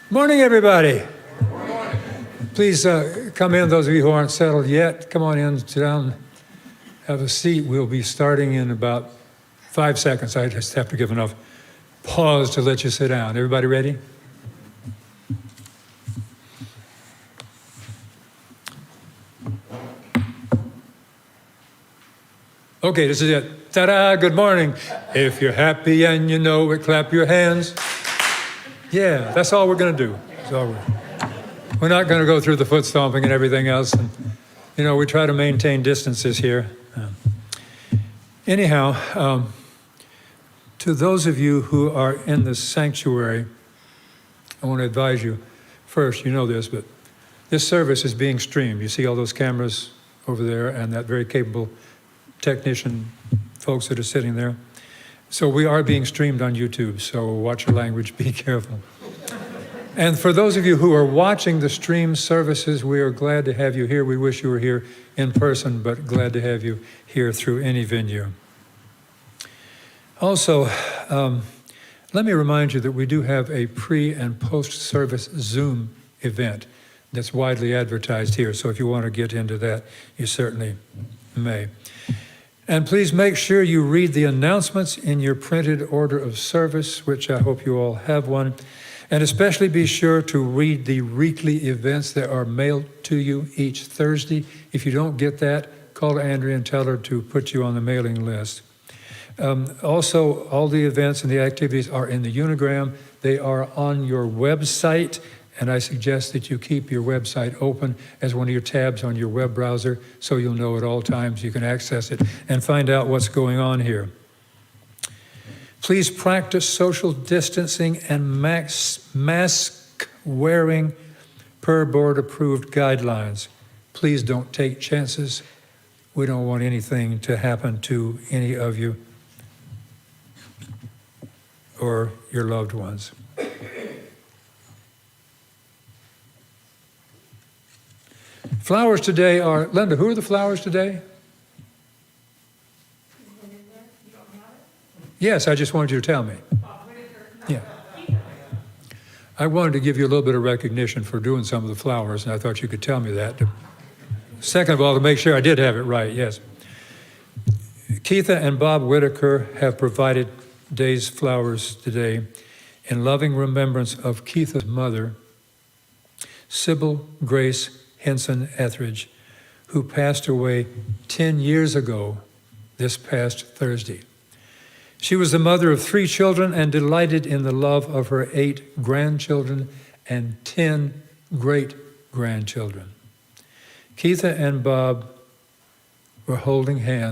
Morning, everybody. Please come in, those of you who aren't settled yet. Come on in, sit down, have a seat. We'll be starting in about 5 seconds. I just have to give enough pause to let you sit down. Everybody ready? Okay, this is it. Ta-da, good morning. If you're happy and you know it, clap your hands. Yeah, that's all we're going to do. We're not going to go through the foot stomping and everything else. And, we try to maintain distances here. Anyhow, to those of you who are in the sanctuary, I want to advise you, first, you know this, but this service is being streamed. You see all those cameras over there and that very capable technician folks that are sitting there. So we are being streamed on YouTube, so watch your language, be careful. And for those of you who are watching the stream services, we are glad to have you here. We wish you were here in person, but glad to have you here through any venue. Also, let me remind you that we do have a pre- and post-service Zoom event that's widely advertised here. So if you want to get into that, you certainly may. And please make sure you read the announcements in your printed order of service, which I hope you all have one. And especially be sure to read the weekly events that are mailed to you each Thursday. If you don't get that, call Andrea and tell her to put you on the mailing list. Also, all the events and the activities are in the Unigram. They are on your website, and I suggest that you keep your website open as one of your tabs on your web browser so you'll know at all times you can access it and find out what's going on here. Please practice social distancing and mask wearing per board-approved guidelines. Please don't take chances. We don't want anything to happen to any of you or your loved ones. Flowers today are, Linda, who are the flowers today? Yes, I just wanted you to tell me. Yeah. I wanted to give you a little bit of recognition for doing some of the flowers, and I thought you could tell me that. Second of all, to make sure I did have it right, yes. Keitha and Bob Whitaker have provided Day's flowers today in loving remembrance of Keitha's mother, Sybil Grace Henson Etheridge, who passed away 10 years ago this past Thursday. She was the mother of 3 children and delighted in the love of her 8 grandchildren and 10 great-grandchildren. Keitha and Bob were holding her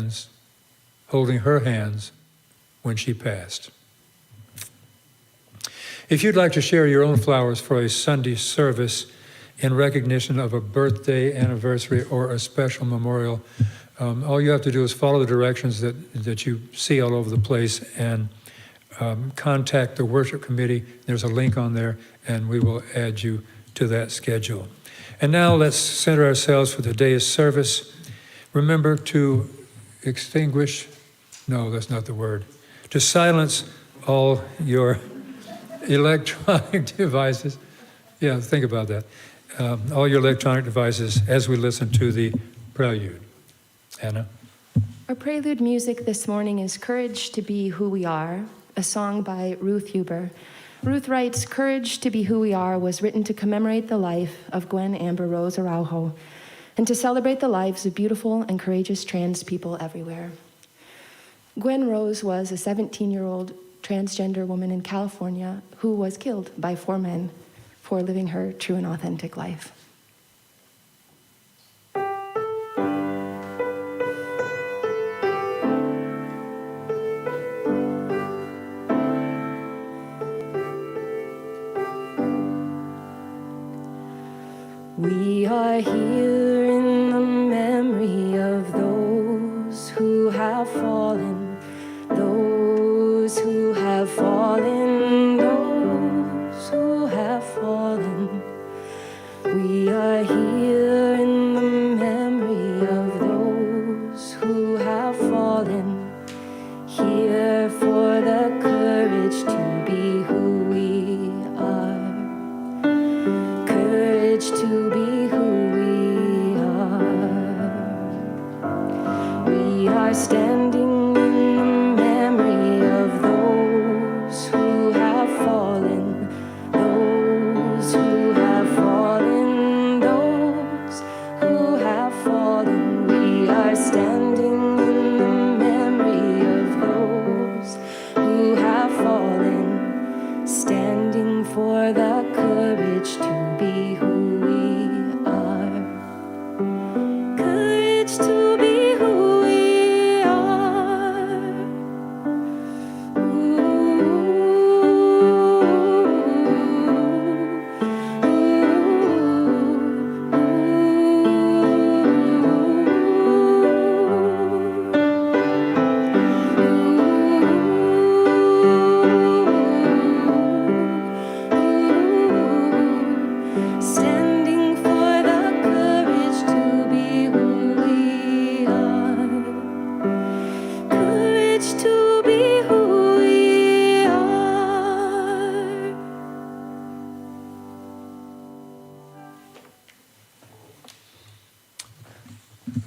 hands when she passed. If you'd like to share your own flowers for a Sunday service in recognition of a birthday, anniversary, or a special memorial, all you have to do is follow the directions that you see all over the place and contact the worship committee. There's a link on there, and we will add you to that schedule. And now let's center ourselves for today's service. Remember to extinguish, no, that's not the word, to silence all your electronic devices. Yeah, think about that. All your electronic devices as we listen to the prelude. Anna? Our prelude music this morning is Courage to Be Who We Are, a song by Ruth Huber. Ruth writes, "Courage to Be Who We Are was written to commemorate the life of Gwen Amber Rose Araujo and to celebrate the lives of beautiful and courageous trans people everywhere." Gwen Rose was a 17-year-old transgender woman in California who was killed by 4 men for living her true and authentic life. We are here in the memory of those who have fallen, those who have fallen, those who have fallen. We are here in the memory of those who have fallen, here for the courage to be who we are.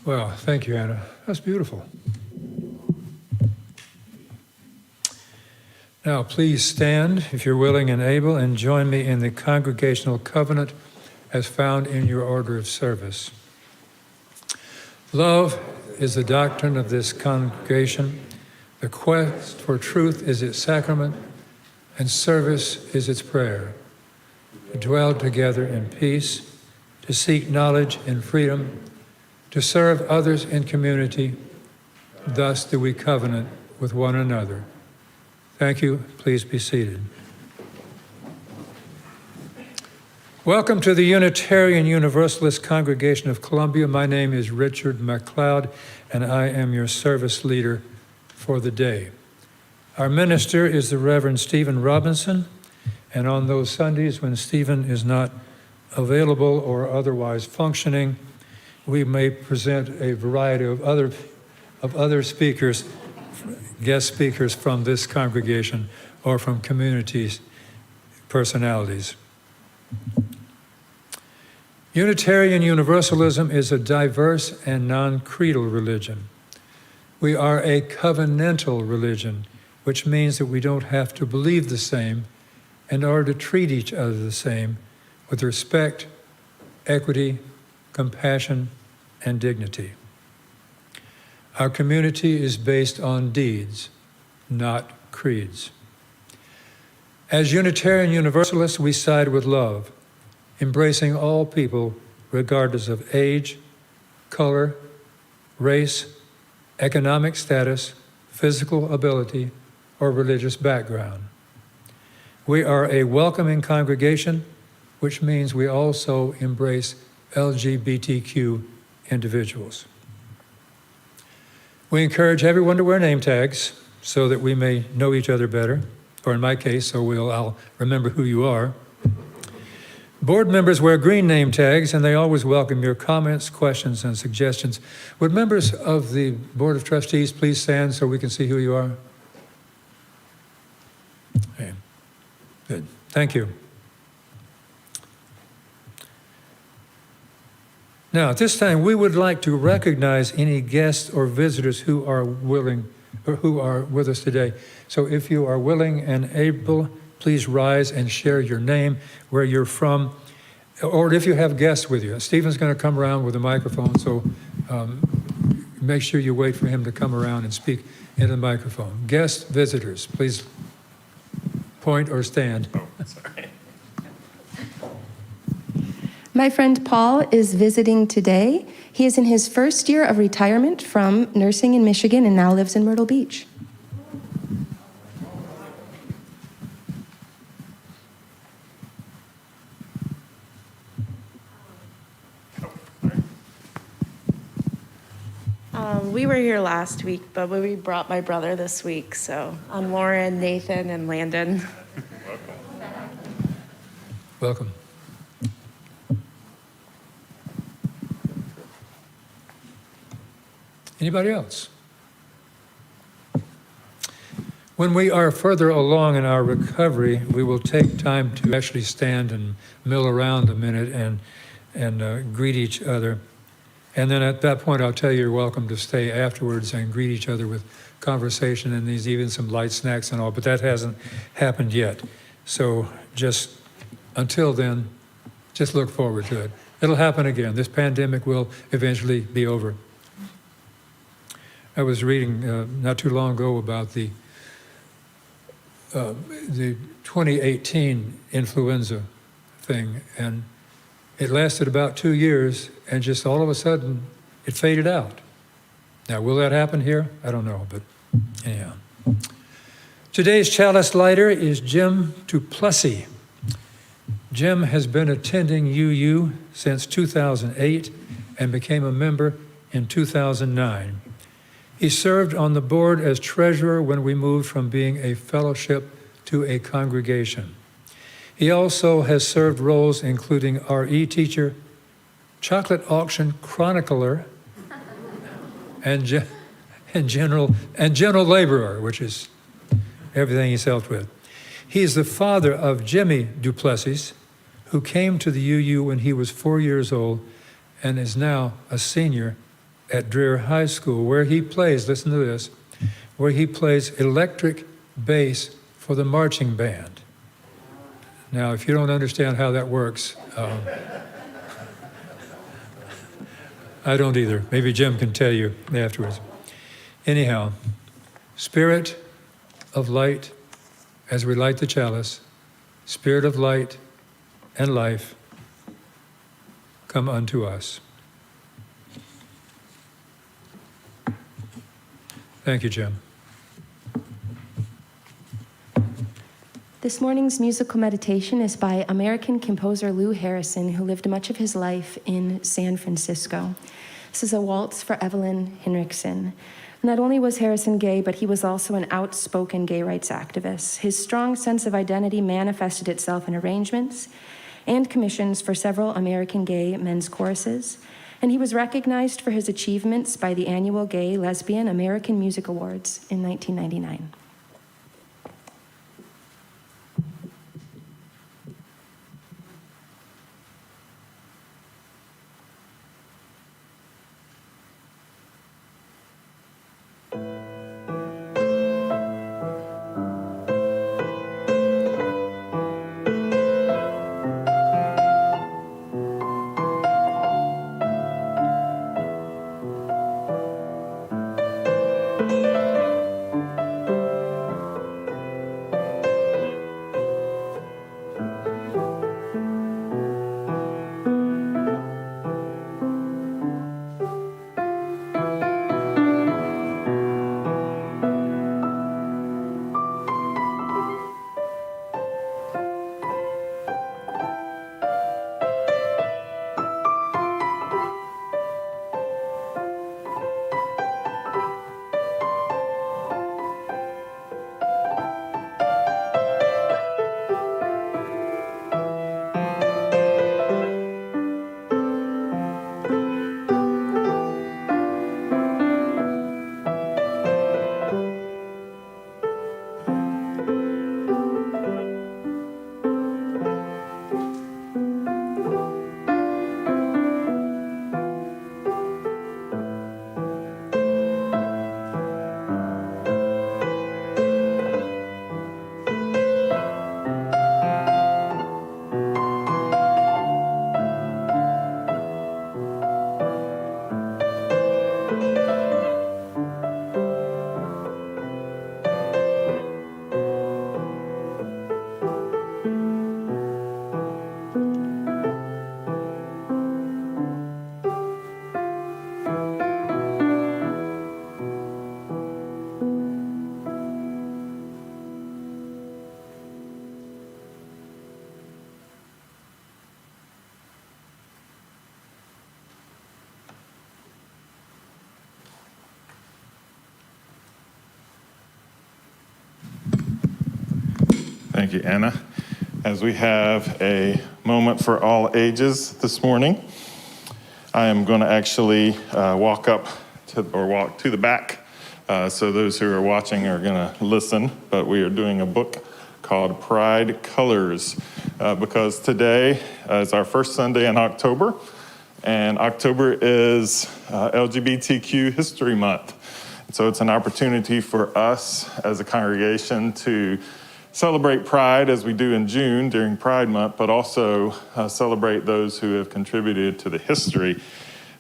Well, thank you, Anna. That's beautiful. Now, please stand, if you're willing and able, and join me in the congregational covenant as found in your order of service. Love is the doctrine of this congregation. The quest for truth is its sacrament, and service is its prayer. To dwell together in peace, to seek knowledge in freedom, to serve others in community. Thus do we covenant with one another. Thank you. Please be seated. Welcome to the Unitarian Universalist Congregation of Columbia. My name is Richard McLeod, and I am your service leader for the day. Our minister is the Reverend Stephen Robinson, and on those Sundays when Stephen is not available or otherwise functioning, we may present a variety of other speakers, guest speakers from this congregation or from communities, personalities. Unitarian Universalism is a diverse and non-creedal religion. We are a covenantal religion, which means that we don't have to believe the same in order to treat each other the same with respect, equity, compassion, and dignity. Our community is based on deeds, not creeds. As Unitarian Universalists, we side with love, embracing all people regardless of age, color, race, economic status, physical ability, or religious background. We are a welcoming congregation, which means we also embrace LGBTQ individuals. We encourage everyone to wear name tags so that we may know each other better, or in my case, I'll remember who you are. Board members wear green name tags, and they always welcome your comments, questions, and suggestions. Would members of the Board of Trustees please stand so we can see who you are? Okay. Good. Thank you. Now, at this time, we would like to recognize any guests or visitors who are willing or who are with us today. So if you are willing and able, please rise and share your name, where you're from, or if you have guests with you. Stephen's going to come around with a microphone, so make sure you wait for him to come around and speak into the microphone. Guests, visitors, please point or stand. Oh, sorry. My friend Paul is visiting today. He is in his first year of retirement from nursing in Michigan and now lives in Myrtle Beach. We were here last week, but we brought my brother this week. So I'm Lauren, Nathan, and Landon. Welcome. Anybody else? When we are further along in our recovery, we will take time to actually stand and mill around a minute and greet each other. And then at that point, I'll tell you you're welcome to stay afterwards and greet each other with conversation, and there's even some light snacks and all, but that hasn't happened yet. So just until then, just look forward to it. It'll happen again. This pandemic will eventually be over. I was reading not too long ago about the 2018 influenza thing, and it lasted about 2 years, and just all of a sudden, it faded out. Now, will that happen here? I don't know, but anyhow. Today's chalice lighter is Jim Duplessis. Jim has been attending UU since 2008 and became a member in 2009. He served on the board as treasurer when we moved from being a fellowship to a congregation. He also has served roles including RE teacher, chocolate auction chronicler, and general laborer, which is everything he's helped with. He is the father of Jimmy Duplessis, who came to the UU when he was 4 years old and is now a senior at Dreher High School, where he plays, listen to this, where he plays electric bass for the marching band. Now, if you don't understand how that works, I don't either. Maybe Jim can tell you afterwards. Anyhow, Spirit of light, as we light the chalice, Spirit of light and life, come unto us. Thank you, Jim. This morning's musical meditation is by American composer Lou Harrison, who lived much of his life in San Francisco. This is a waltz for Evelyn Henriksen. Not only was Harrison gay, but he was also an outspoken gay rights activist. His strong sense of identity manifested itself in arrangements and commissions for several American gay men's choruses, and he was recognized for his achievements by the annual Gay Lesbian American Music Awards in 1999. Thank you, Anna. As we have a moment for all ages this morning, I am going to actually walk to the back. So those who are watching are going to listen, but we are doing a book called Pride Colors because today is our first Sunday in October, and October is LGBTQ History Month. So it's an opportunity for us as a congregation to celebrate Pride as we do in June during Pride Month, but also celebrate those who have contributed to the history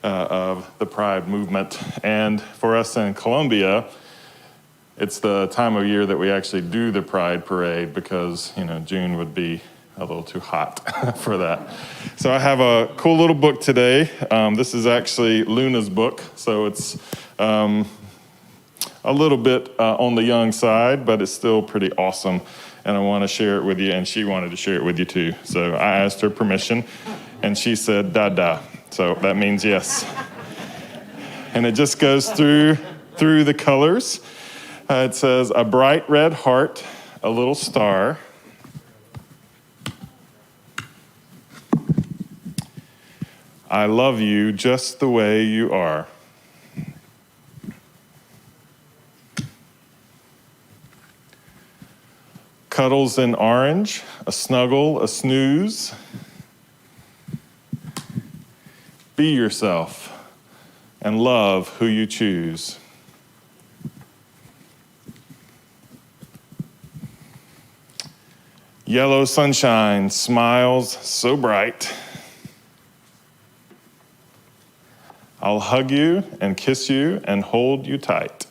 of the Pride movement. And for us in Columbia, it's the time of year that we actually do the Pride Parade because, June would be a little too hot for that. So I have a cool little book today. This is actually Luna's book, so it's a little bit on the young side, but it's still pretty awesome. And I want to share it with you, and she wanted to share it with you too. So I asked her permission, and she said, da. So that means yes. And it just goes through the colors. It says, a bright red heart, a little star. I love you just the way you are. Cuddles in orange, a snuggle, a snooze. Be yourself. and love who you choose. Yellow sunshine smiles so bright. I'll hug you and kiss you and hold you tight.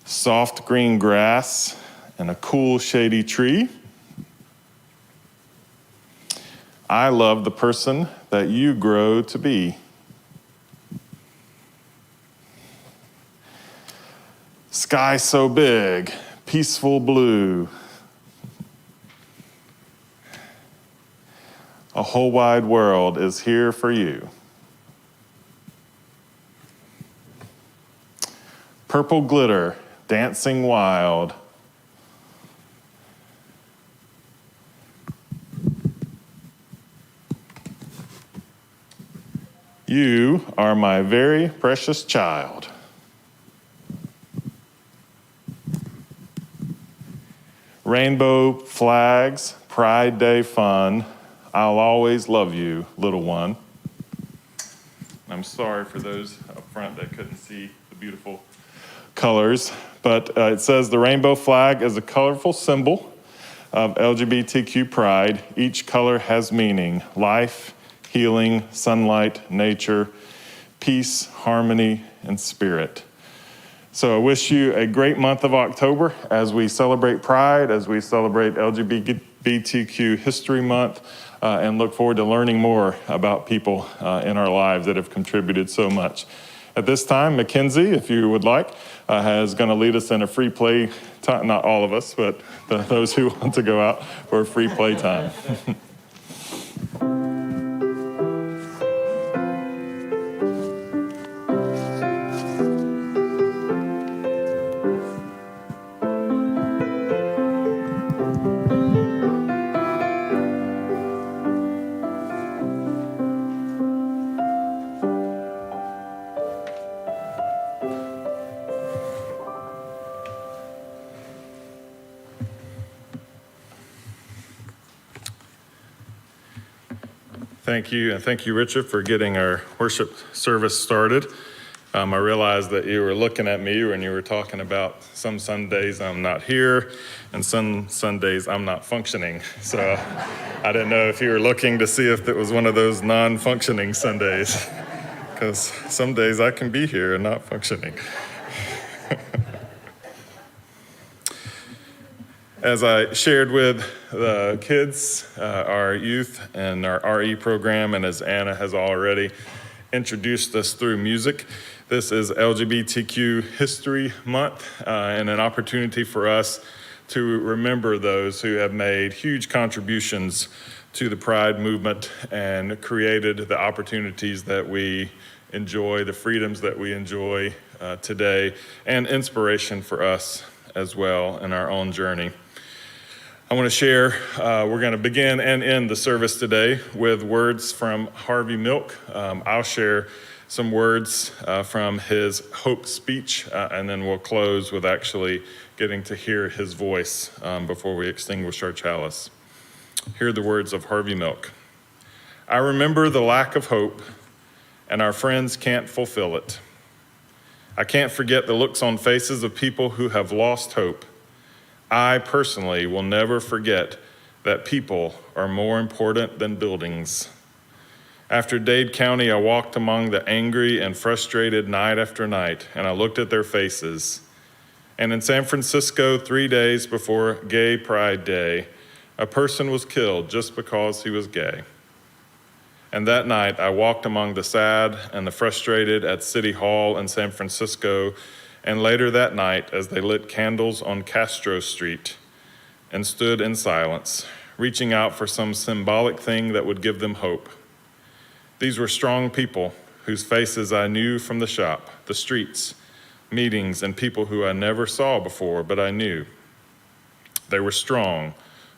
Soft green grass and a cool shady tree. I love the person that you grow to be. Sky so big, peaceful blue. A whole wide world is here for you. Purple glitter, dancing wild. You are my very precious child. Rainbow flags, Pride Day fun. I'll always love you, little one. I'm sorry for those up front that couldn't see the beautiful colors, but it says the rainbow flag is a colorful symbol of LGBTQ pride. Each color has meaning: life, healing, sunlight, nature, peace, harmony, and spirit. So I wish you a great month of October as we celebrate Pride, as we celebrate LGBTQ History Month, and look forward to learning more about people in our lives that have contributed so much. At this time, Mackenzie, if you would like, is going to lead us in a free play time. Not all of us, but those who want to go out for a free play time. Thank you, and thank you, Richard, for getting our worship service started. I realized that you were looking at me when you were talking about some Sundays I'm not here, and some Sundays I'm not functioning. So I didn't know if you were looking to see if it was one of those non-functioning Sundays, because some days I can be here and not functioning. As I shared with the kids, our youth, and our RE program, and as Anna has already introduced us through music, this is LGBTQ History Month, and an opportunity for us to remember those who have made huge contributions to the Pride movement and created the opportunities that we enjoy, the freedoms that we enjoy today, and inspiration for us as well in our own journey. I want to share, we're going to begin and end the service today with words from Harvey Milk. I'll share some words from his Hope speech, and then we'll close with actually getting to hear his voice before we extinguish our chalice. Here are the words of Harvey Milk. I remember the lack of hope, and our friends can't fulfill it. I can't forget the looks on faces of people who have lost hope. I personally will never forget that people are more important than buildings. After Dade County, I walked among the angry and frustrated night after night, and I looked at their faces. And in San Francisco, 3 days before Gay Pride Day, a person was killed just because he was gay. And that night, I walked among the sad and the frustrated at City Hall in San Francisco, and later that night, as they lit candles on Castro Street and stood in silence, reaching out for some symbolic thing that would give them hope. These were strong people whose faces I knew from the shop, the streets, meetings, and people who I never saw before, but I knew. They were strong,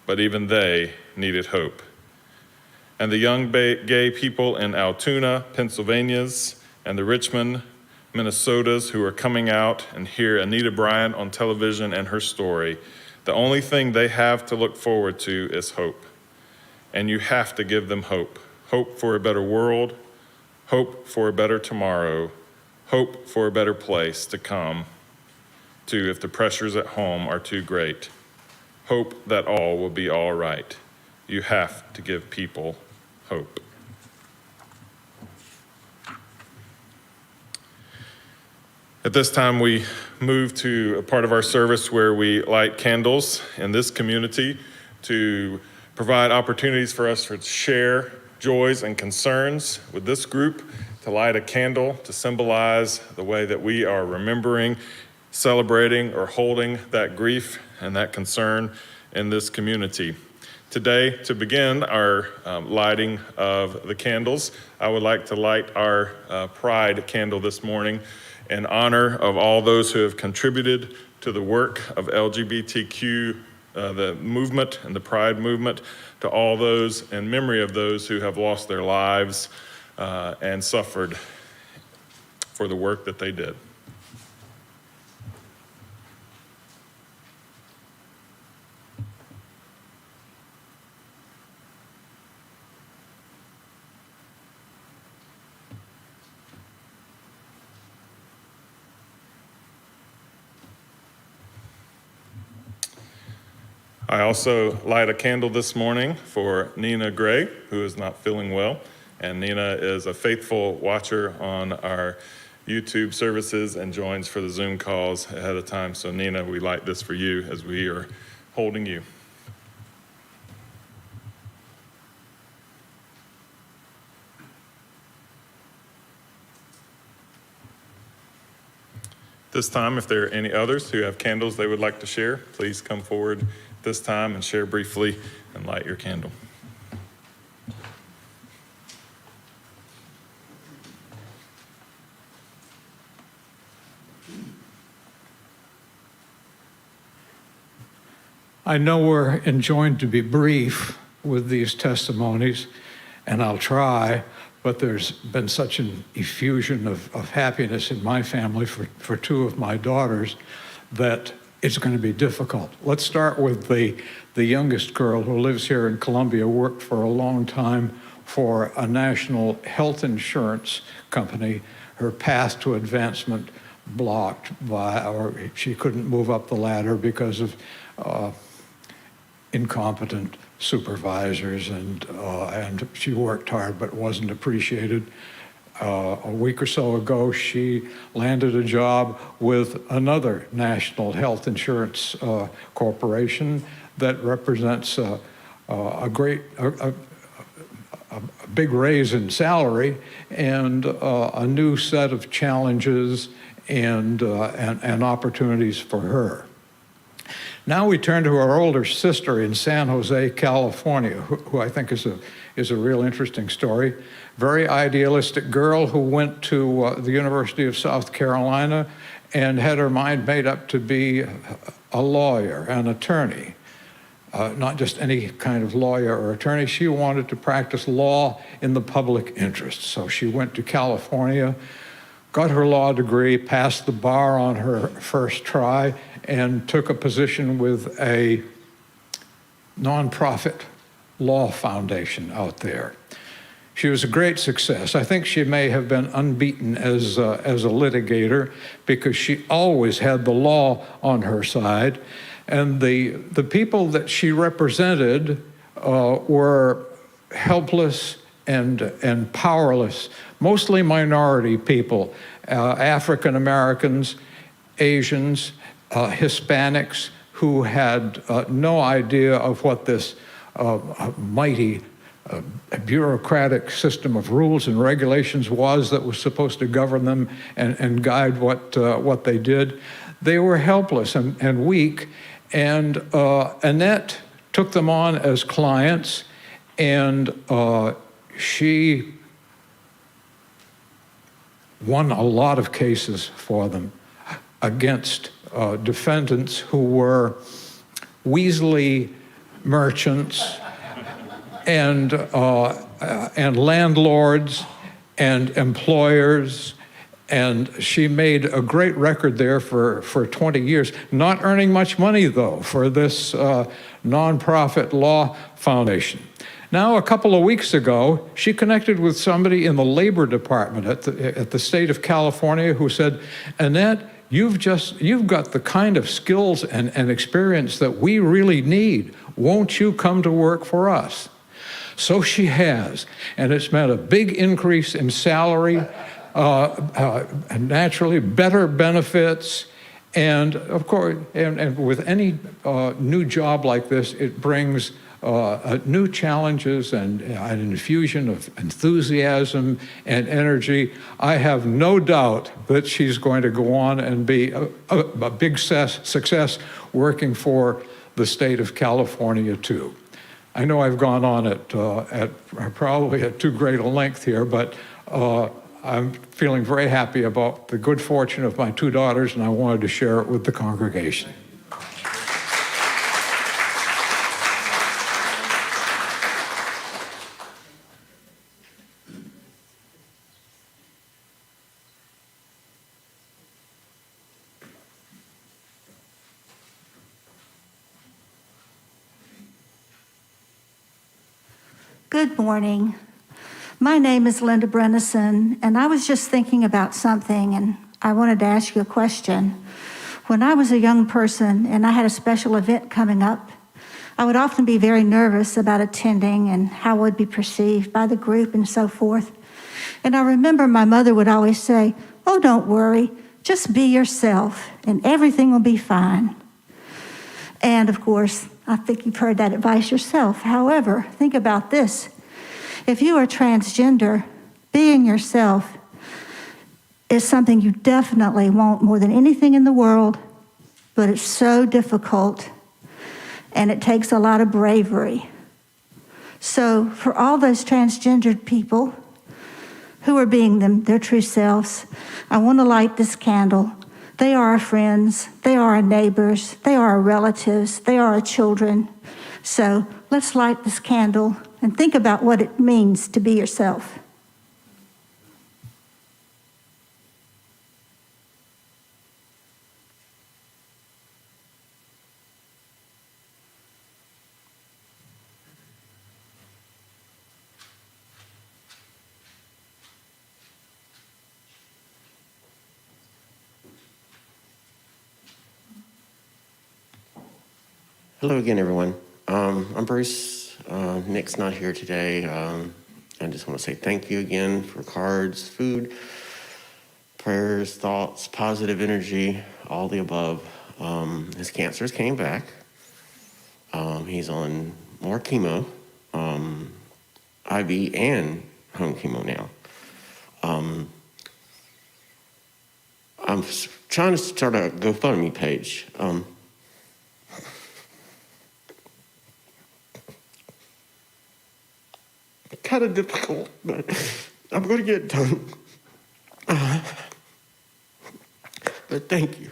but even they needed hope. And the young gay people in Altoona, Pennsylvania's, and the Richmond, Minnesota's who are coming out and hear Anita Bryant on television and her story, the only thing they have to look forward to is hope. and you have to give them hope. Hope for a better world, hope for a better tomorrow, hope for a better place to come to if the pressures at home are too great. Hope that all will be all right. You have to give people hope. At this time, we move to a part of our service where we light candles in this community to provide opportunities for us to share joys and concerns with this group, to light a candle to symbolize the way that we are remembering, celebrating, or holding that grief and that concern in this community. Today, to begin our lighting of the candles, I would like to light our Pride candle this morning in honor of all those who have contributed to the work of LGBTQ, the movement and the Pride movement, to all those in memory of those who have lost their lives and suffered for the work that they did. I also light a candle this morning for Nina Gray, who is not feeling well. And Nina is a faithful watcher on our YouTube services and joins for the Zoom calls ahead of time. So Nina, we light this for you as we are holding you. This time, if there are any others who have candles they would like to share, please come forward this time and share briefly and light your candle. I know we're enjoined to be brief with these testimonies, and I'll try, but there's been such an effusion of happiness in my family for two of my daughters that it's going to be difficult. Let's start with the youngest girl who lives here in Columbia, worked for a long time for a national health insurance company. Her path to advancement blocked by, or she couldn't move up the ladder because of incompetent supervisors, and she worked hard but wasn't appreciated. A week or so ago, she landed a job with another national health insurance corporation that represents a big raise in salary and a new set of challenges and opportunities for her. Now we turn to our older sister in San Jose, California, who I think is a real interesting story. Very idealistic girl who went to the University of South Carolina and had her mind made up to be a lawyer, an attorney. Not just any kind of lawyer or attorney. She wanted to practice law in the public interest. So she went to California, got her law degree, passed the bar on her first try, and took a position with a nonprofit law foundation out there. She was a great success. I think she may have been unbeaten as a litigator because she always had the law on her side. And the people that she represented were helpless and powerless, mostly minority people, African Americans, Asians, Hispanics, who had no idea of what this mighty bureaucratic system of rules and regulations was that was supposed to govern them and guide what they did. They were helpless and weak, and Annette took them on as clients, and she won a lot of cases for them against defendants who were Weasley merchants and landlords and employers, and she made a great record there for 20 years, not earning much money though for this nonprofit law foundation. Now, a couple of weeks ago, she connected with somebody in the labor department at the state of California who said, Annette, you've got the kind of skills and experience that we really need. Won't you come to work for us? So she has, and it's meant a big increase in salary, and naturally better benefits, and of course, and with any new job like this, it brings new challenges and an infusion of enthusiasm and energy. I have no doubt that she's going to go on and be a big success working for the state of California too. I know I've gone on at probably at too great a length here, but I'm feeling very happy about the good fortune of my two daughters, and I wanted to share it with the congregation. Good morning. My name is Linda Brennison, and I was just thinking about something, and I wanted to ask you a question. When I was a young person and I had a special event coming up, I would often be very nervous about attending and how I would be perceived by the group and so forth. And I remember my mother would always say, "Oh, don't worry, just be yourself and everything will be fine." And of course, I think you've heard that advice yourself. However, think about this. If you are transgender, being yourself is something you definitely want more than anything in the world, but it's so difficult and it takes a lot of bravery. So for all those transgendered people who are being their true selves, I want to light this candle. They are our friends, they are our neighbors, they are our relatives, they are our children. So let's light this candle and think about what it means to be yourself. Hello again, everyone. I'm Bruce. Nick's not here today. I just want to say thank you again for cards, food, prayers, thoughts, positive energy, all the above. His cancers came back. He's on more chemo, IV and home chemo now. I'm trying to start a GoFundMe page. Kind of difficult, but I'm going to get it done. But thank you.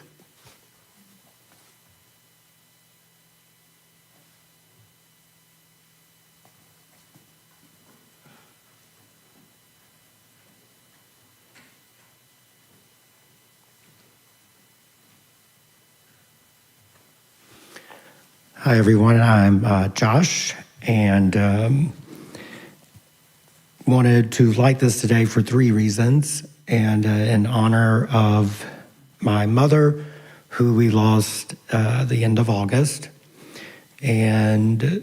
Hi, everyone. I'm Josh, and wanted to light this today for 3 reasons, and in honor of my mother, who we lost the end of August. And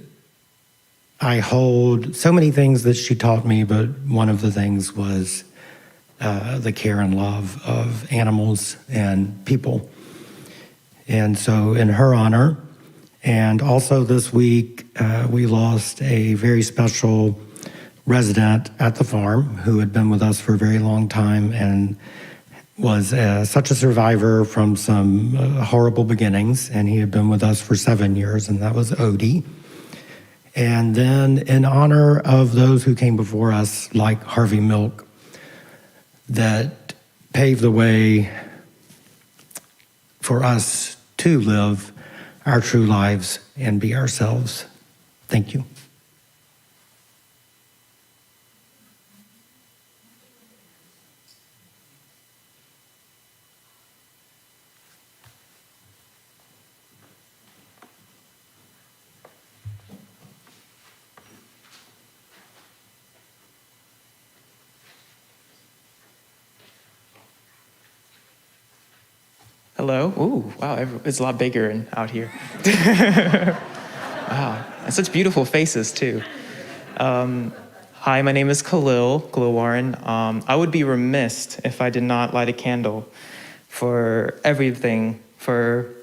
I hold so many things that she taught me, but one of the things was the care and love of animals and people. And so in her honor, and also this week, we lost a very special resident at the farm who had been with us for a very long time and was such a survivor from some horrible beginnings, and he had been with us for 7 years, and that was Odie. And then in honor of those who came before us, like Harvey Milk, that paved the way for us to live our true lives and be ourselves. Thank you. Hello. Ooh, wow, it's a lot bigger and out here. Wow, and such beautiful faces too. Hi, my name is Khalil Warren. I would be remiss if I did not light a candle for everything, for,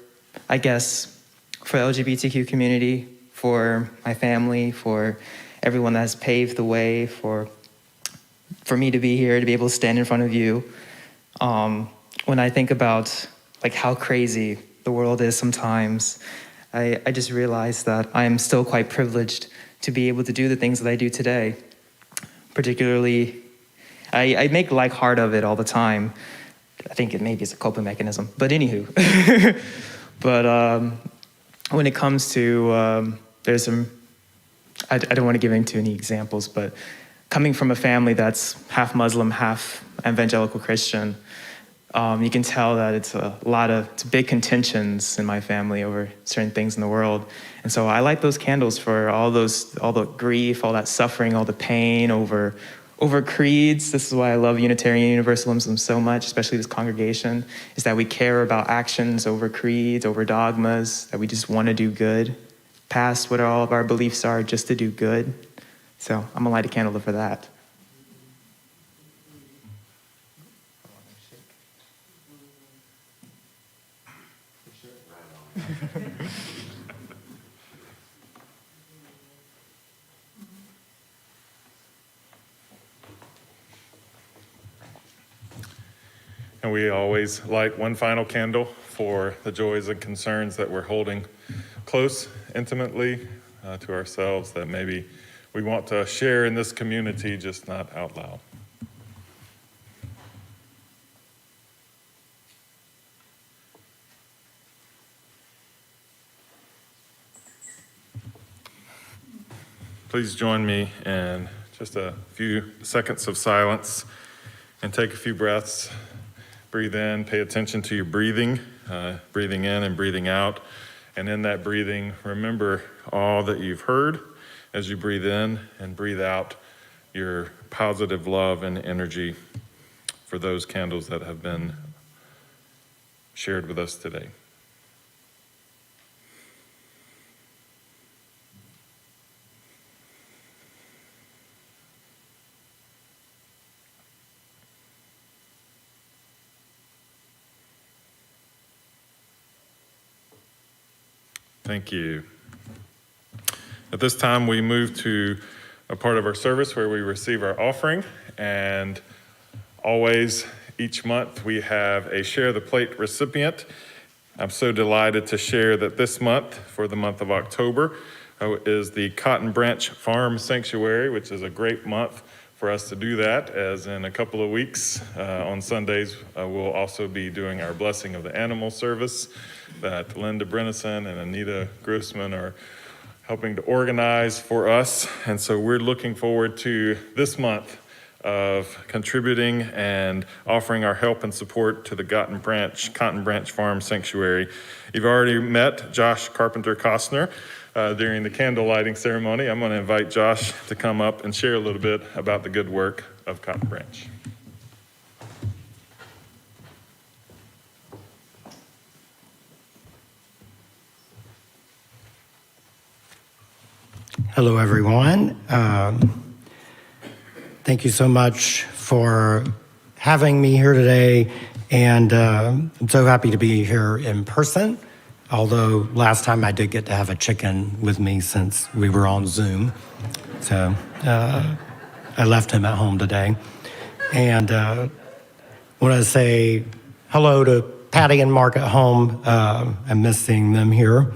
I guess, for the LGBTQ community, for my family, for everyone that has paved the way, for me to be here, to be able to stand in front of you. When I think about like how crazy the world is sometimes, I just realize that I am still quite privileged to be able to do the things that I do today. Particularly, I make light hard of it all the time. I think it maybe is a coping mechanism, but anywho. But when it comes to, there's some, I don't want to give into any examples, but coming from a family that's half Muslim, half evangelical Christian, you can tell that it's big contentions in my family over certain things in the world. And so I light those candles for all the grief, all that suffering, all the pain over creeds. This is why I love Unitarian Universalism so much, especially this congregation, is that we care about actions over creeds, over dogmas, that we just want to do good, past what all of our beliefs are, just to do good. So I'm gonna light a candle for that. And we always light one final candle for the joys and concerns that we're holding close, intimately to ourselves, that maybe we want to share in this community, just not out loud. Please join me in just a few seconds of silence and take a few breaths. Breathe in, pay attention to your breathing, breathing in and breathing out. And in that breathing, remember all that you've heard as you breathe in, and breathe out your positive love and energy for those candles that have been shared with us today. Thank you. At this time, we move to a part of our service where we receive our offering, and always, each month, we have a Share the Plate recipient. I'm so delighted to share that this month, for the month of October, is the Cotton Branch Farm Sanctuary, which is a great month for us to do that, as in a couple of weeks on Sundays, we'll also be doing our Blessing of the Animal service that Linda Brennison and Anita Grossman are helping to organize for us. And so we're looking forward to this month of contributing and offering our help and support to the Cotton Branch Farm Sanctuary. You've already met Josh Carpenter Costner during the candle lighting ceremony. I'm going to invite Josh to come up and share a little bit about the good work of Cotton Branch. Hello, everyone. Thank you so much for having me here today, and I'm so happy to be here in person, although last time I did get to have a chicken with me since we were on Zoom. So I left him at home today. And want to say hello to Patty and Mark at home. I'm missing them here.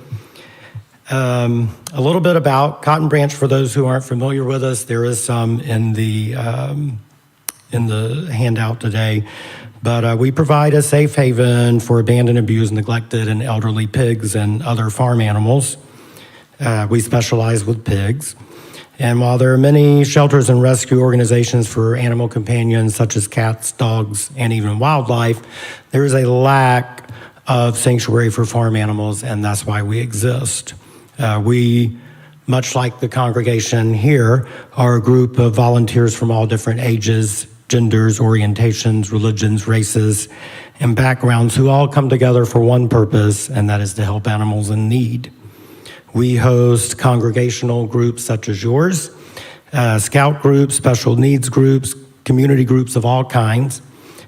A little bit about Cotton Branch for those who aren't familiar with us. There is some in the handout today, but we provide a safe haven for abandoned, abused, neglected, and elderly pigs and other farm animals. We specialize with pigs. And while there are many shelters and rescue organizations for animal companions such as cats, dogs, and even wildlife, there is a lack of sanctuary for farm animals, and that's why we exist. We, much like the congregation here, are a group of volunteers from all different ages, genders, orientations, religions, races, and backgrounds who all come together for one purpose, and that is to help animals in need. We host congregational groups such as yours, scout groups, special needs groups, community groups of all kinds,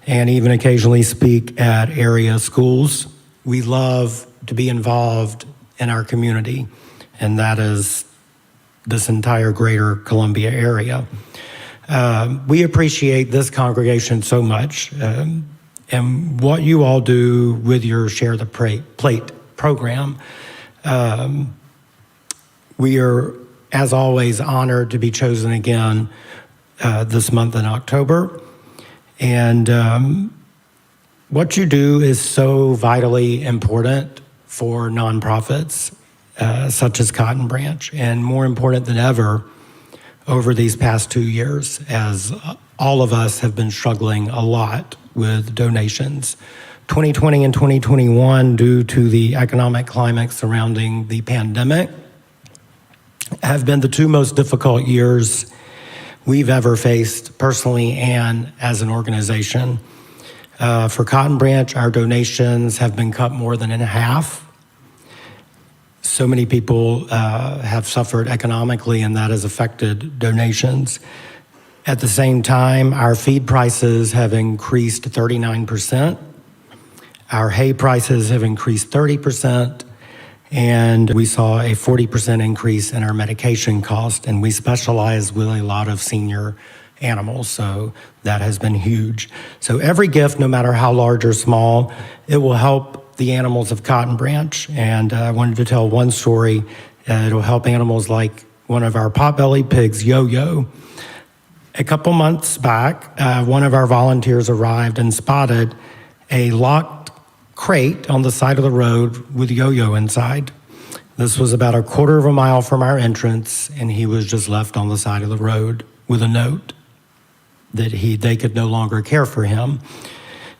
and even occasionally speak at area schools. We love to be involved in our community, and that is this entire greater Columbia area. We appreciate this congregation so much, and what you all do with your Share the Plate program. We are, as always, honored to be chosen again this month in October. And what you do is so vitally important for nonprofits such as Cotton Branch, and more important than ever over these past 2 years, as all of us have been struggling a lot with donations. 2020 and 2021, due to the economic climate surrounding the pandemic, have been the two most difficult years we've ever faced personally and as an organization. For Cotton Branch, our donations have been cut more than in half. So many people have suffered economically, and that has affected donations. At the same time, our feed prices have increased 39%. Our hay prices have increased 30%. And we saw a 40% increase in our medication cost, and we specialize with a lot of senior animals, so that has been huge. So every gift, no matter how large or small, it will help the animals of Cotton Branch. And I wanted to tell one story. It'll help animals like one of our potbelly pigs, Yo-Yo. A couple months back, one of our volunteers arrived and spotted a locked crate on the side of the road with Yo-Yo inside. This was about a quarter of a mile from our entrance, and he was just left on the side of the road with a note that they could no longer care for him.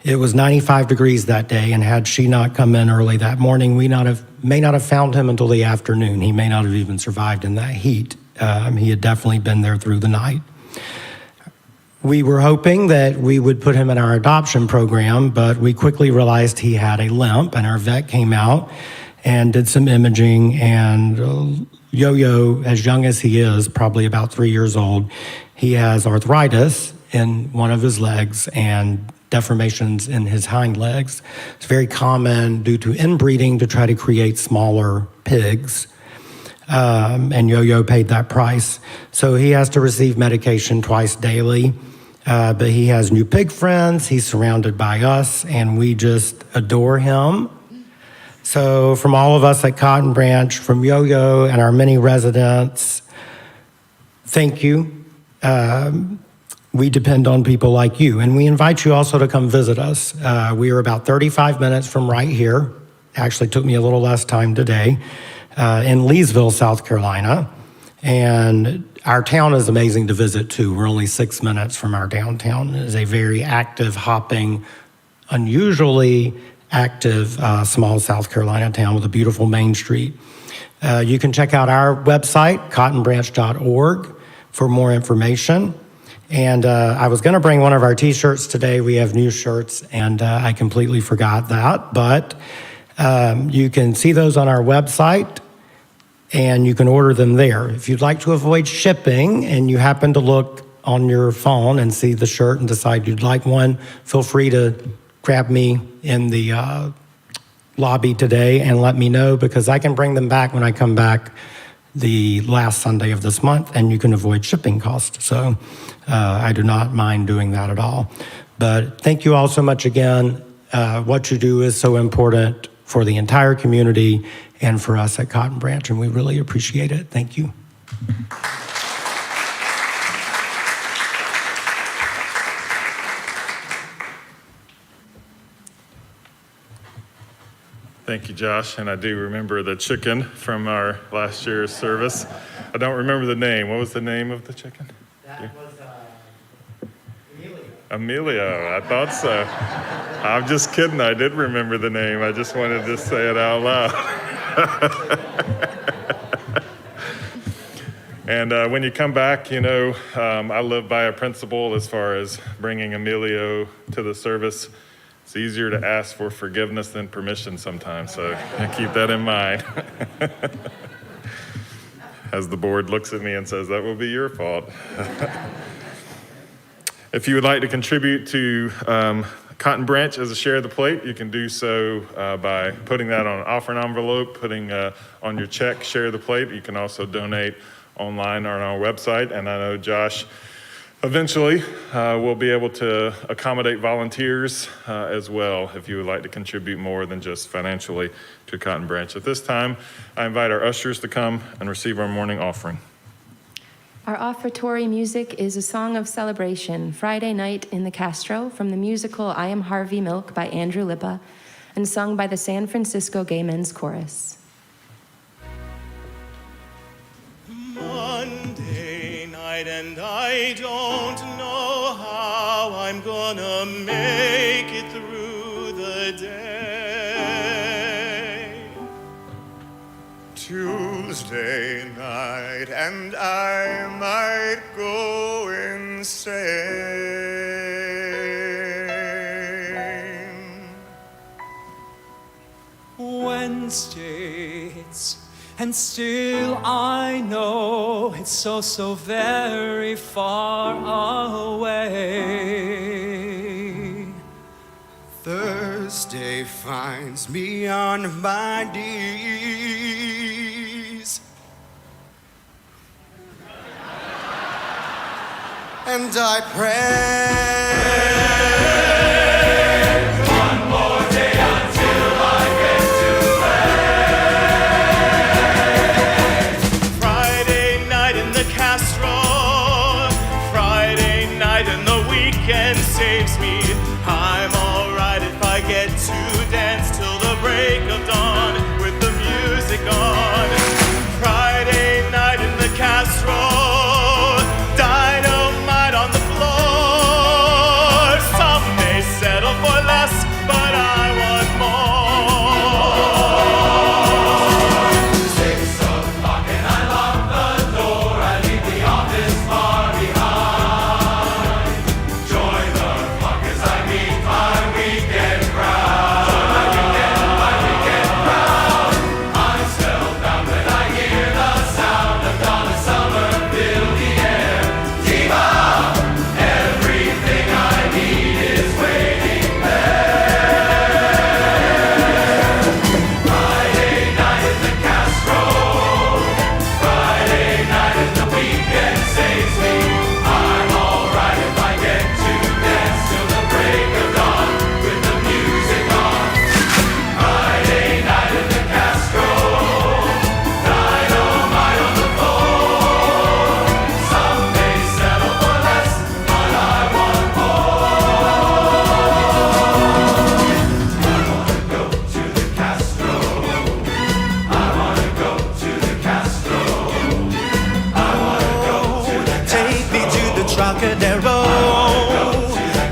It was 95 degrees that day, and had she not come in early that morning, we may not have found him until the afternoon. He may not have even survived in that heat. He had definitely been there through the night. We were hoping that we would put him in our adoption program, but we quickly realized he had a limp, and our vet came out and did some imaging, and Yo-Yo, as young as he is, probably about 3 years old, he has arthritis in one of his legs and deformations in his hind legs. It's very common due to inbreeding to try to create smaller pigs. And Yo-Yo paid that price. So he has to receive medication twice daily. But he has new pig friends. He's surrounded by us, and we just adore him. So from all of us at Cotton Branch, from Yo-Yo and our many residents, thank you. We depend on people like you, and we invite you also to come visit us. We are about 35 minutes from right here. Actually took me a little less time today, in Leesville, South Carolina. And our town is amazing to visit too. We're only 6 minutes from our downtown. It is a very active, hopping, unusually active small South Carolina town with a beautiful main street. You can check out our website, cottonbranch.org, for more information. And I was going to bring one of our t-shirts today. We have new shirts, and I completely forgot that. But you can see those on our website, and you can order them there. If you'd like to avoid shipping and you happen to look on your phone and see the shirt and decide you'd like one, feel free to grab me in the lobby today and let me know, because I can bring them back when I come back the last Sunday of this month, and you can avoid shipping costs. So I do not mind doing that at all. But thank you all so much again. What you do is so important for the entire community and for us at Cotton Branch, and we really appreciate it. Thank you. Thank you, Josh. And I do remember the chicken from our last year's service. I don't remember the name. What was the name of the chicken? That was Emilio. Emilio, I thought so. I'm just kidding. I did remember the name. I just wanted to say it out loud. And when you come back, you know, I live by a principle as far as bringing Emilio to the service. It's easier to ask for forgiveness than permission sometimes, so keep that in mind. As the board looks at me and says, that will be your fault. If you would like to contribute to Cotton Branch as a share of the plate, you can do so by putting that on an offering envelope, putting on your check, share of the plate. You can also donate online or on our website. And I know Josh eventually will be able to accommodate volunteers as well if you would like to contribute more than just financially to Cotton Branch. At this time, I invite our ushers to come and receive our morning offering. Our offertory music is a song of celebration, Friday Night in the Castro, from the musical I Am Harvey Milk by Andrew Lippa, and sung by the San Francisco Gay Men's Chorus. Monday night and I don't know how I'm gonna make it through the day. Tuesday night and I might go insane. Wednesday hits and still I know it's so very far away. Thursday finds me on my knees, and I pray. Saves me. I'm alright if I get to dance till the break of dawn with the music on. Friday night in the Castro, dynamite on the floor. Some may settle for less, but I want more. 6 o'clock and I lock the door. I leave the office far behind.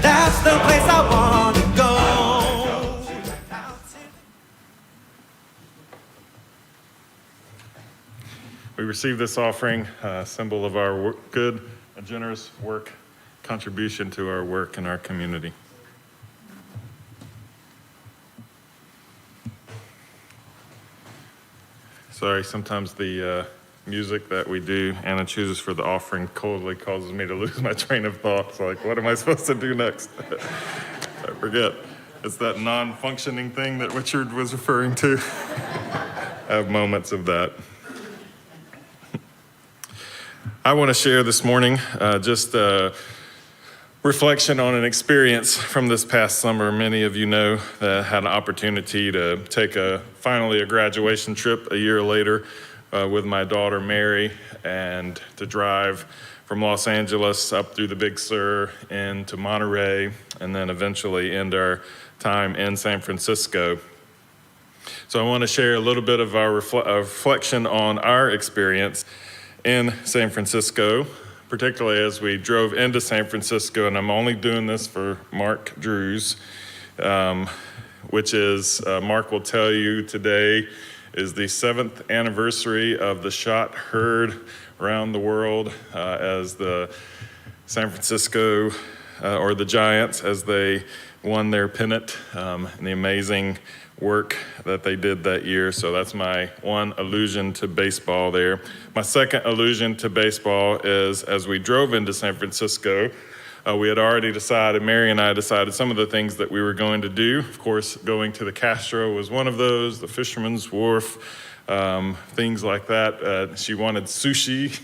That's the place I want to go. We receive this offering, a symbol of our good and generous work, contribution to our work and our community. Sorry, sometimes the music that we do, Anna chooses for the offering, coldly causes me to lose my train of thought. It's like, what am I supposed to do next? I forget. It's that non-functioning thing that Richard was referring to. I have moments of that. I want to share this morning just a reflection on an experience from this past summer. Many of you know that I had an opportunity to take finally a graduation trip a year later with my daughter Mary, and to drive from Los Angeles up through the Big Sur into Monterey, and then eventually end our time in San Francisco. So I want to share a little bit of our reflection on our experience in San Francisco, particularly as we drove into San Francisco, and I'm only doing this for Mark Drews, which is, Mark will tell you today, is the 7th anniversary of the shot heard around the world as the San Francisco, or the Giants, as they won their pennant and the amazing work that they did that year. So that's my one allusion to baseball there. My second allusion to baseball is as we drove into San Francisco, we had already decided, Mary and I decided some of the things that we were going to do. Of course, going to the Castro was one of those, the Fisherman's Wharf, things like that. She wanted sushi,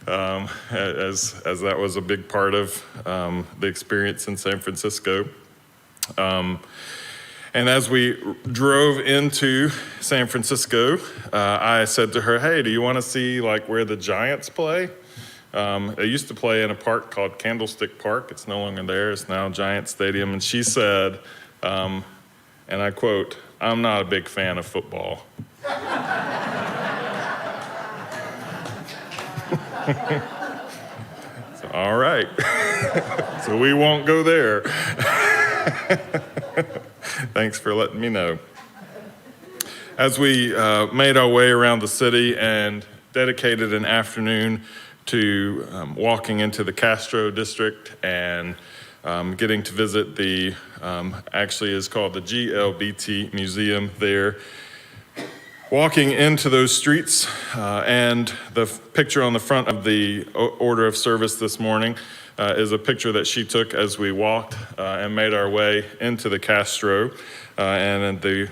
as that was a big part of the experience in San Francisco. And as we drove into San Francisco, I said to her, hey, do you want to see like where the Giants play? They used to play in a park called Candlestick Park. It's no longer there. It's now Giant Stadium. And she said, and I quote, I'm not a big fan of football. So, all right. So we won't go there. Thanks for letting me know. As we made our way around the city and dedicated an afternoon to walking into the Castro district and getting to visit the, actually is called the LGBT Museum there. Walking into those streets and the picture on the front of the order of service this morning is a picture that she took as we walked and made our way into the Castro. And the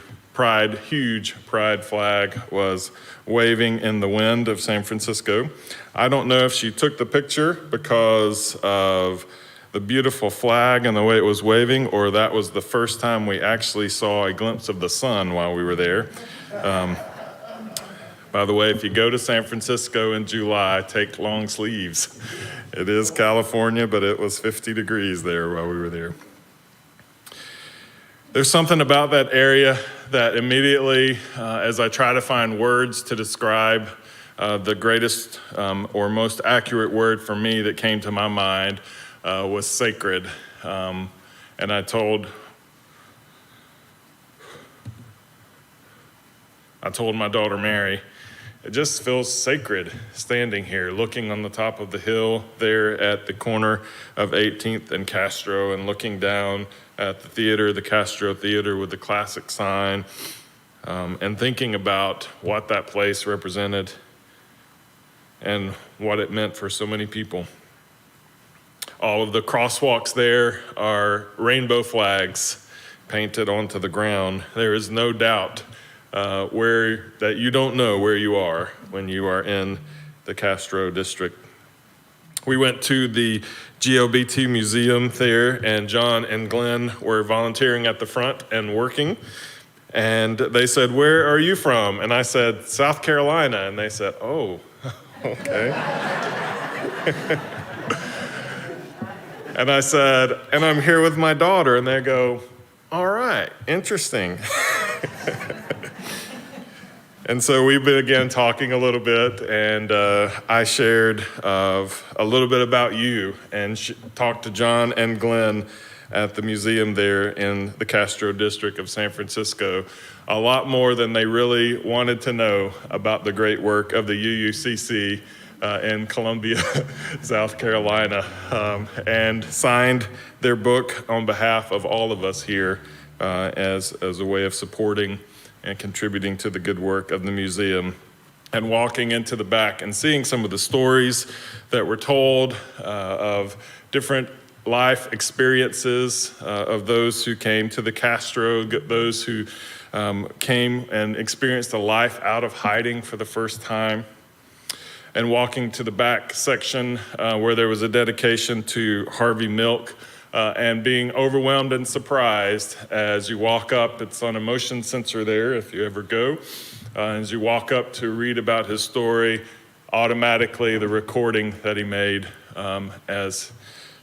huge pride flag was waving in the wind of San Francisco. I don't know if she took the picture because of the beautiful flag and the way it was waving, or that was the first time we actually saw a glimpse of the sun while we were there. By the way, if you go to San Francisco in July, take long sleeves. It is California, but it was 50 degrees there while we were there. There's something about that area that immediately, as I try to find words to describe the greatest or most accurate word for me that came to my mind was sacred. And I told my daughter Mary, it just feels sacred standing here, looking on the top of the hill there at the corner of 18th and Castro and looking down at the theater, the Castro Theater with the classic sign, and thinking about what that place represented and what it meant for so many people. All of the crosswalks there are rainbow flags painted onto the ground. There is no doubt that you don't know where you are when you are in the Castro district. We went to the LGBT Museum there, and John and Glenn were volunteering at the front and working. And they said, "Where are you from?" And I said, "South Carolina." And they said, "Oh, okay." And I said, "And I'm here with my daughter." And they go, "All right, interesting." And so we began talking a little bit, and I shared a little bit about you and talked to John and Glenn at the museum there in the Castro district of San Francisco, a lot more than they really wanted to know about the great work of the UUCC in Columbia, South Carolina, and signed their book on behalf of all of us here as a way of supporting and contributing to the good work of the museum. And walking into the back and seeing some of the stories that were told of different life experiences of those who came to the Castro, those who came and experienced a life out of hiding for the first time. And walking to the back section where there was a dedication to Harvey Milk, and being overwhelmed and surprised as you walk up. It's on a motion sensor there if you ever go. As you walk up to read about his story, automatically the recording that he made as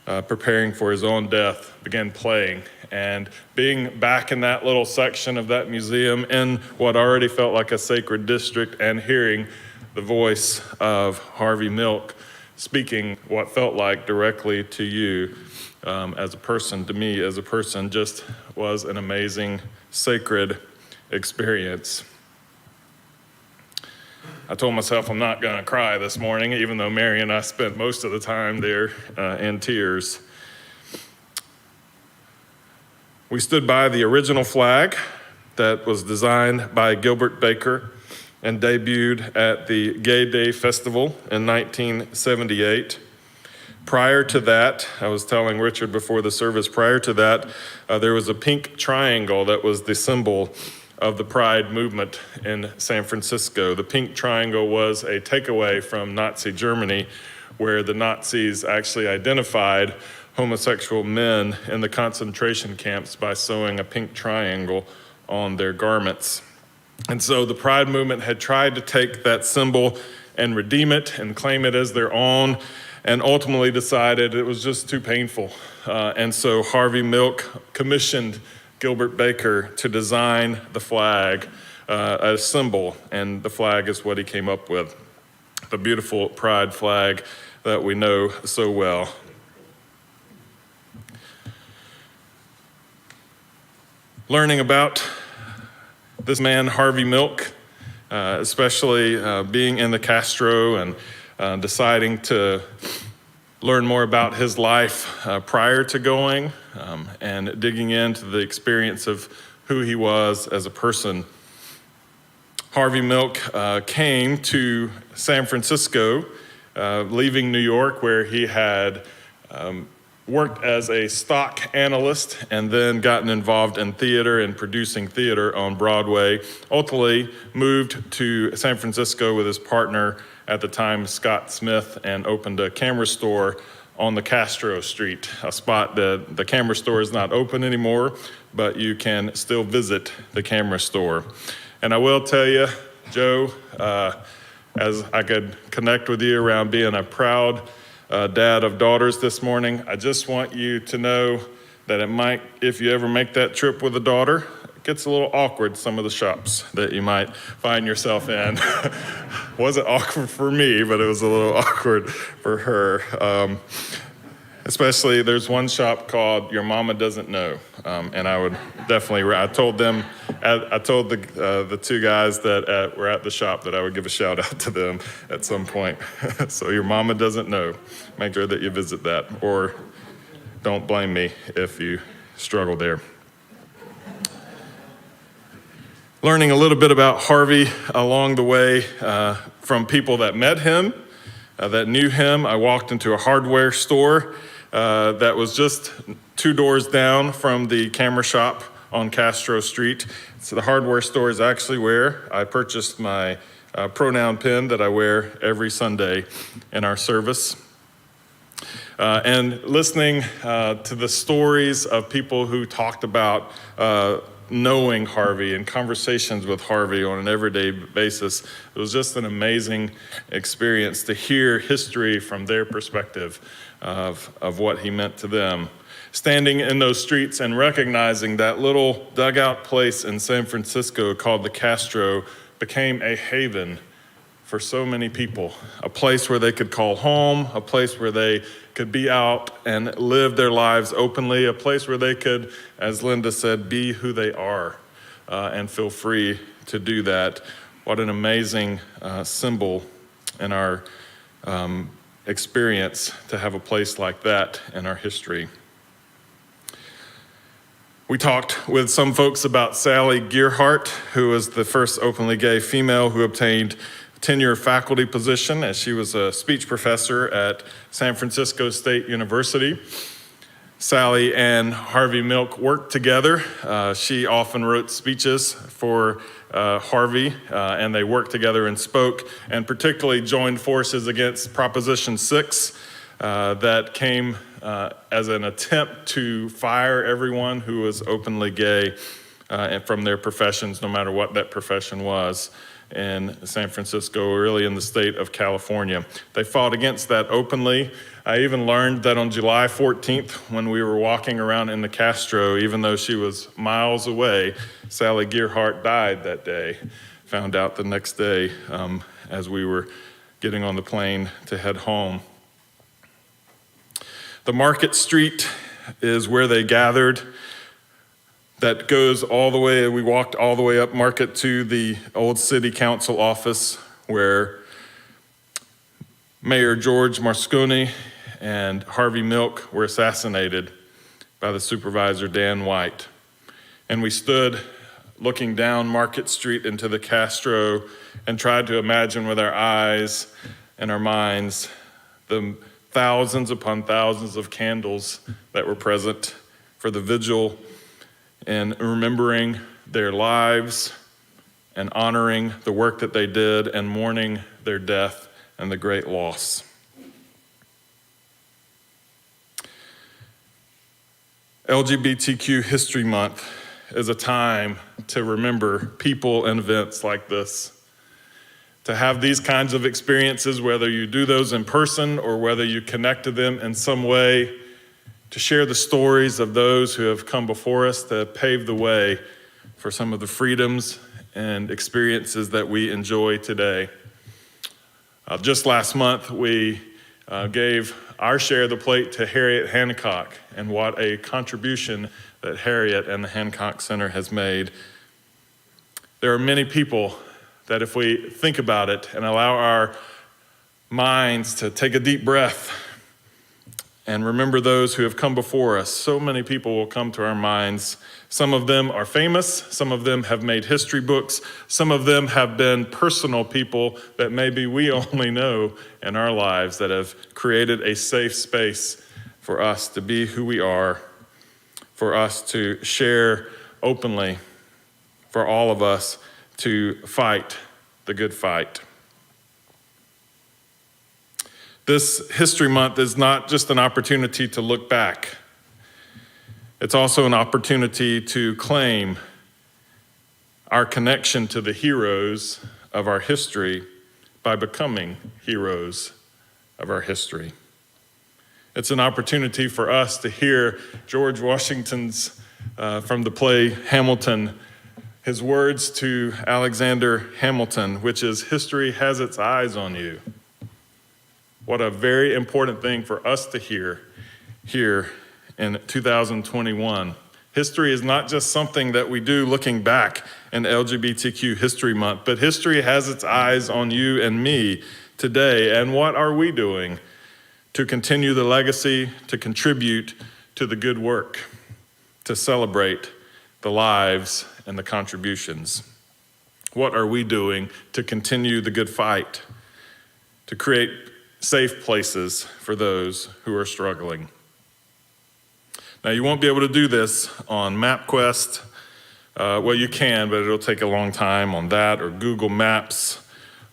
preparing for his own death began playing. And being back in that little section of that museum in what already felt like a sacred district and hearing the voice of Harvey Milk speaking what felt like directly to you as a person, to me as a person, just was an amazing, sacred experience. I told myself I'm not going to cry this morning, even though Mary and I spent most of the time there in tears. We stood by the original flag that was designed by Gilbert Baker and debuted at the Gay Day Festival in 1978. Prior to that, I was telling Richard before the service, prior to that, there was a pink triangle that was the symbol of the Pride movement in San Francisco. The pink triangle was a takeaway from Nazi Germany, where the Nazis actually identified homosexual men in the concentration camps by sewing a pink triangle on their garments. And so the Pride movement had tried to take that symbol and redeem it and claim it as their own, and ultimately decided it was just too painful. And so Harvey Milk commissioned Gilbert Baker to design the flag, a symbol, and the flag is what he came up with, the beautiful Pride flag that we know so well. Learning about this man, Harvey Milk, especially being in the Castro and deciding to learn more about his life prior to going and digging into the experience of who he was as a person. Harvey Milk came to San Francisco, leaving New York, where he had worked as a stock analyst and then gotten involved in theater and producing theater on Broadway. Ultimately moved to San Francisco with his partner at the time, Scott Smith, and opened a camera store on the Castro Street, a spot that the camera store is not open anymore, but you can still visit the camera store. And I will tell you, Joe, as I could connect with you around being a proud dad of daughters this morning, I just want you to know that it might, if you ever make that trip with a daughter, it gets a little awkward, some of the shops that you might find yourself in. Wasn't awkward for me, but it was a little awkward for her. Especially, there's one shop called Your Mama Doesn't Know, and I would definitely, I told the two guys that were at the shop that I would give a shout out to them at some point. So Your Mama Doesn't Know. Make sure that you visit that, or don't blame me if you struggle there. Learning a little bit about Harvey along the way from people that met him, that knew him. I walked into a hardware store that was just 2 doors down from the camera shop on Castro Street. So the hardware store is actually where I purchased my pronoun pin that I wear every Sunday in our service. And listening to the stories of people who talked about knowing Harvey and conversations with Harvey on an everyday basis, it was just an amazing experience to hear history from their perspective of what he meant to them. Standing in those streets and recognizing that little dugout place in San Francisco called the Castro became a haven for so many people, a place where they could call home, a place where they could be out and live their lives openly, a place where they could, as Linda said, be who they are and feel free to do that. What an amazing symbol in our experience to have a place like that in our history. We talked with some folks about Sally Gearhart, who was the first openly gay female who obtained tenure faculty position, as she was a speech professor at San Francisco State University. Sally and Harvey Milk worked together. She often wrote speeches for Harvey, and they worked together and spoke, and particularly joined forces against Proposition 6 that came as an attempt to fire everyone who was openly gay and from their professions, no matter what that profession was, in San Francisco, really in the state of California. They fought against that openly. I even learned that on July 14th, when we were walking around in the Castro, even though she was miles away, Sally Gearhart died that day. Found out the next day as we were getting on the plane to head home. The Market Street is where they gathered. That goes all the way, we walked all the way up Market to the old city council office where Mayor George Moscone and Harvey Milk were assassinated by the supervisor Dan White. and we stood looking down Market Street into the Castro and tried to imagine with our eyes and our minds the thousands upon thousands of candles that were present for the vigil, and remembering their lives and honoring the work that they did and mourning their death and the great loss. LGBTQ History Month is a time to remember people and events like this. To have these kinds of experiences, whether you do those in person or whether you connect to them in some way, to share the stories of those who have come before us to pave the way for some of the freedoms and experiences that we enjoy today. Just last month, we gave our share of the plate to Harriet Hancock, and what a contribution that Harriet and the Hancock Center has made. There are many people that if we think about it and allow our minds to take a deep breath and remember those who have come before us, so many people will come to our minds. Some of them are famous, some of them have made history books, some of them have been personal people that maybe we only know in our lives that have created a safe space for us to be who we are, for us to share openly, for all of us to fight the good fight. This History Month is not just an opportunity to look back. It's also an opportunity to claim our connection to the heroes of our history by becoming heroes of our history. It's an opportunity for us to hear George Washington's, from the play Hamilton, his words to Alexander Hamilton, which is, "History has its eyes on you." What a very important thing for us to hear here in 2021. History is not just something that we do looking back in LGBTQ History Month, but history has its eyes on you and me today. And what are we doing to continue the legacy, to contribute to the good work, to celebrate the lives and the contributions? What are we doing to continue the good fight, to create safe places for those who are struggling? Now, you won't be able to do this on MapQuest. Well, you can, but it'll take a long time on that, or Google Maps,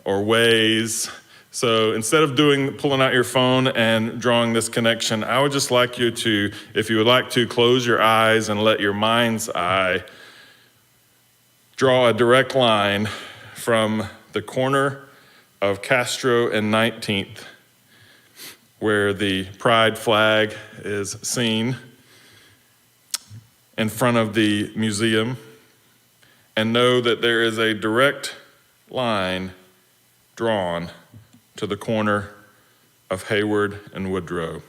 or Waze. So instead of pulling out your phone and drawing this connection, I would just like you to, if you would like to, close your eyes and let your mind's eye draw a direct line from the corner of Castro and 19th, where the pride flag is seen, in front of the museum, and know that there is a direct line drawn to the corner of Hayward and Woodrow.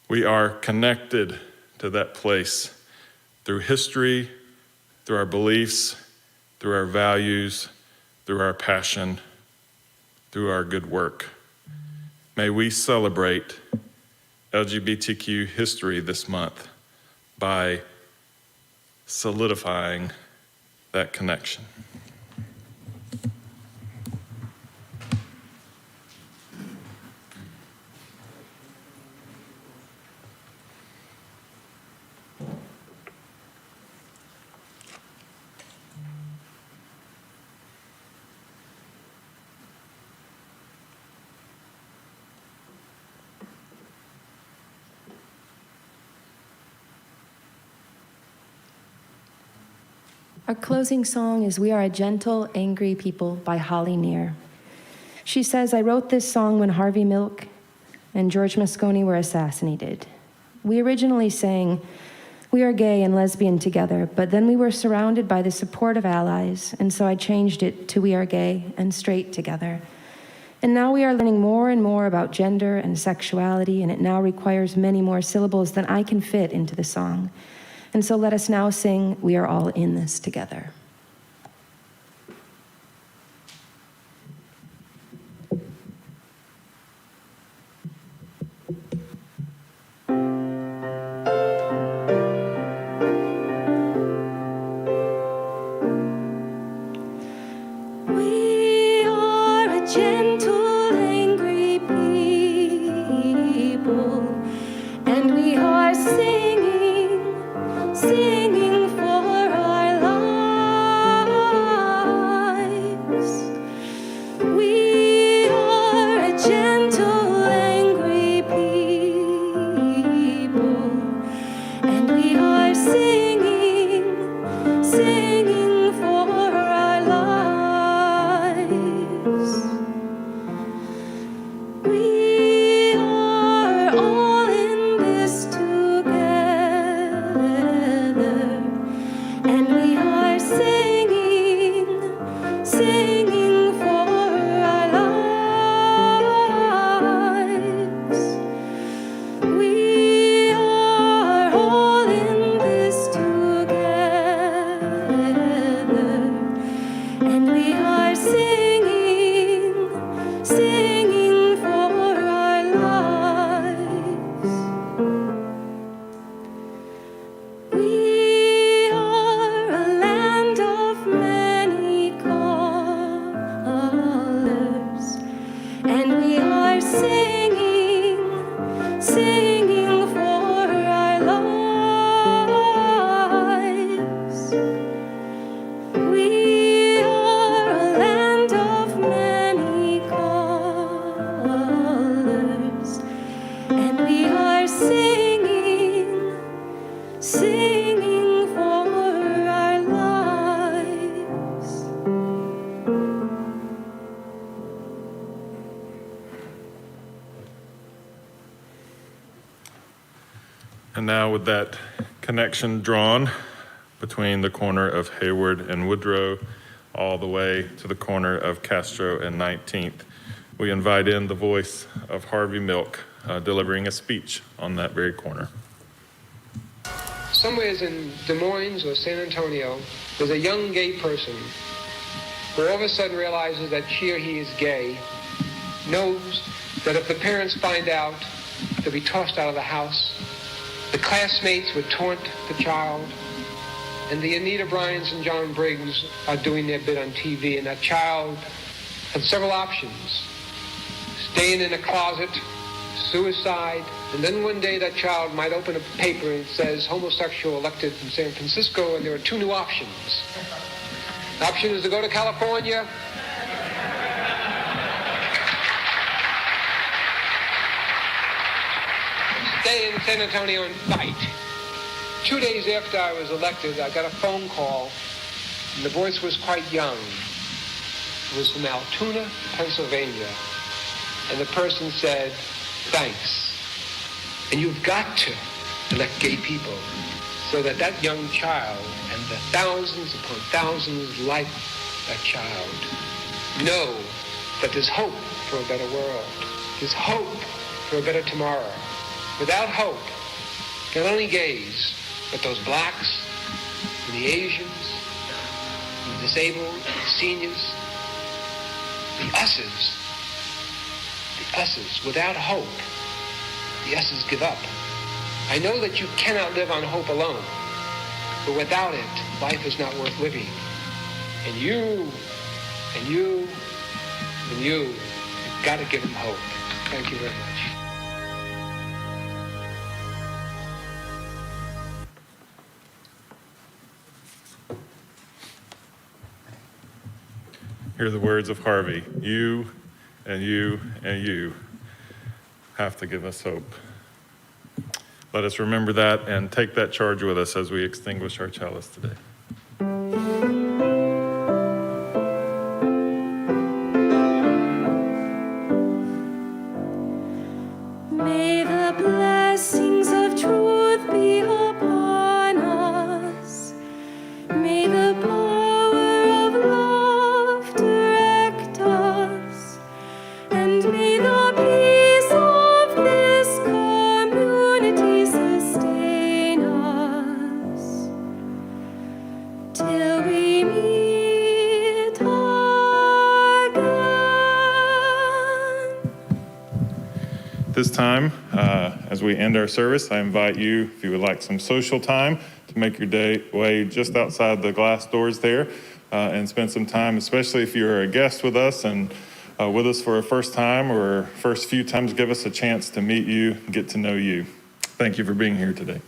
We are connected to that place through history, through our beliefs, through our values, through our passion, through our good work. May we celebrate LGBTQ history this month by solidifying that connection. Our closing song is We Are a Gentle, Angry People by Holly Near. She says, I wrote this song when Harvey Milk and George Moscone were assassinated. We originally sang, we are gay and lesbian together, but then we were surrounded by the support of allies, and so I changed it to we are gay and straight together. And now we are learning more and more about gender and sexuality, and it now requires many more syllables than I can fit into the song. And so let us now sing, We Are All in This Together. singing for our lives. We are all in this together, and we are singing, singing for our lives. We are a land of many colors, and we are singing, singing for our lives. We are a land of many colors, and we are singing, singing for our lives. And now with that connection drawn between the corner of Hayward and Woodrow all the way to the corner of Castro and 19th, we invite in the voice of Harvey Milk delivering a speech on that very corner. Somewhere in Des Moines or San Antonio, there's a young gay person who all of a sudden realizes that she or he is gay, knows that if the parents find out, they'll be tossed out of the house. The classmates would taunt the child, and the Anita Bryans and John Briggs are doing their bit on TV, and that child has several options. Staying in a closet, suicide, and then one day that child might open a paper and it says homosexual elected in San Francisco, and there are two new options. The option is to go to California, stay in San Antonio and fight. 2 days after I was elected, I got a phone call, and the voice was quite young. It was from Altoona, Pennsylvania, and the person said, "Thanks. And you've got to elect gay people so that that young child and the thousands upon thousands like that child know that there's hope for a better world. There's hope for a better tomorrow. Without hope, not only gays, but those blacks and the Asians, and the disabled, the seniors, the us's, without hope, the us's give up. I know that you cannot live on hope alone, but without it, life is not worth living. And you, and you, and you've got to give them hope. Thank you very much. Hear the words of Harvey. You and you and you have to give us hope. Let us remember that and take that charge with us as we extinguish our chalice today. May the blessings of truth be upon us. May the power of love direct us. And may the peace of this community sustain us till we meet again. This time, as we end our service, I invite you, if you would like some social time, to make your way just outside the glass doors there and spend some time, especially if you're a guest with us and with us for a first time or first few times, give us a chance to meet you, get to know you. Thank you for being here today.